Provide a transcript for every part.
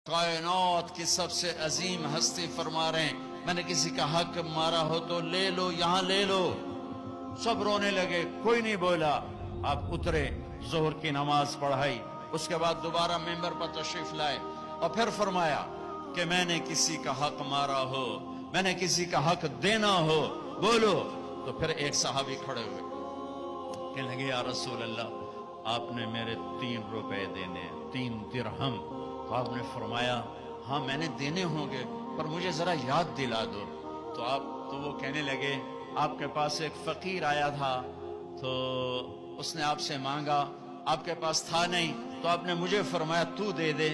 کائنات کی سب سے عظیم ہستی فرما رہے ہیں میں نے کسی کا حق مارا ہو تو لے لو، یہاں لے لو۔ سب رونے لگے، کوئی نہیں بولا۔ آپ اترے، ظہر کی نماز پڑھائی، اس کے بعد دوبارہ ممبر پر تشریف لائے اور پھر فرمایا کہ میں نے کسی کا حق مارا ہو، میں نے کسی کا حق دینا ہو، بولو۔ تو پھر ایک صحابی کھڑے ہوئے، کہنے لگے یا رسول اللہ آپ نے میرے 3 روپے دینے، 3 درہم۔ تو آپ نے فرمایا ہاں میں نے دینے ہوں گے پر مجھے ذرا یاد دلا دو۔ تو وہ کہنے لگے آپ کے پاس ایک فقیر آیا تھا تو اس نے آپ سے مانگا، آپ کے پاس تھا نہیں تو آپ نے مجھے فرمایا تو دے دے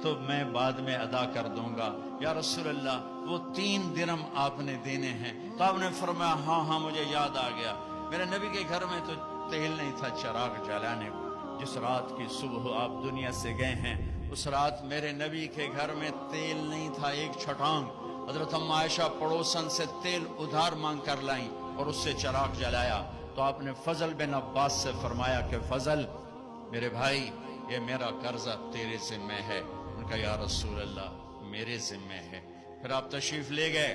تو میں بعد میں ادا کر دوں گا۔ یا رسول اللہ وہ 3 درہم آپ نے دینے ہیں۔ تو آپ نے فرمایا ہاں ہاں مجھے یاد آ گیا، میرے نبی کے گھر میں تو تیل نہیں تھا چراغ جلانے کو۔ جس رات کی صبح آپ دنیا سے گئے ہیں اس رات میرے نبی کے گھر میں تیل نہیں تھا، ایک چھٹانگ حضرت ام عائشہ پڑوسن سے تیل ادھار مانگ کر لائیں اور اس سے چراغ جلایا۔ تو آپ نے فضل بن عباس سے فرمایا کہ فضل میرے بھائی یہ میرا قرضہ تیرے ذمہ ہے۔ ان کا یا رسول اللہ میرے ذمہ ہے۔ پھر آپ تشریف لے گئے،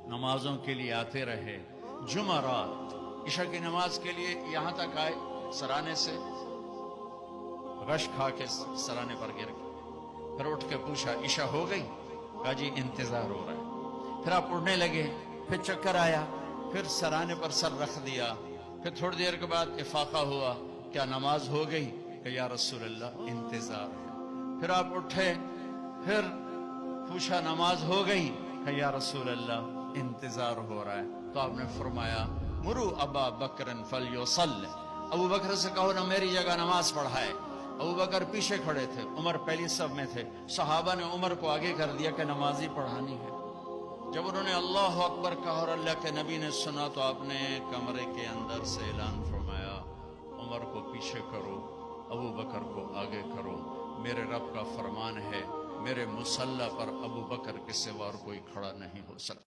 نمازوں کے لیے آتے رہے۔ جمعرات عشاء کی نماز کے لیے یہاں تک آئے، سرانے سے غش کھا کے سرانے پر گر گئے۔ پھر اٹھ کے پوچھا عشاء ہو گئی؟ کہا جی انتظار ہو رہا ہے۔ پھر آپ اڑنے لگے، پھر چکر آیا، پھر سرانے پر سر رکھ دیا۔ پھر تھوڑی دیر کے بعد افاقہ ہوا، کیا نماز ہو گئی؟ کہ یا رسول اللہ انتظار ہے۔ پھر آپ اٹھے، پھر پوچھا نماز ہو گئی؟ کہ یا رسول اللہ انتظار ہو رہا ہے۔ تو آپ نے فرمایا مرو ابا بکر فلیصلی، ابو بکر سے کہو نا میری جگہ نماز پڑھائے۔ ابو بکر پیچھے کھڑے تھے، عمر پہلی صف میں تھے، صحابہ نے عمر کو آگے کر دیا کہ نمازی پڑھانی ہے۔ جب انہوں نے اللہ اکبر کہا اور اللہ کے نبی نے سنا تو آپ نے کمرے کے اندر سے اعلان فرمایا عمر کو پیچھے کرو، ابو بکر کو آگے کرو، میرے رب کا فرمان ہے میرے مصلی پر ابو بکر کے سوا اور کوئی کھڑا نہیں ہو سکتا۔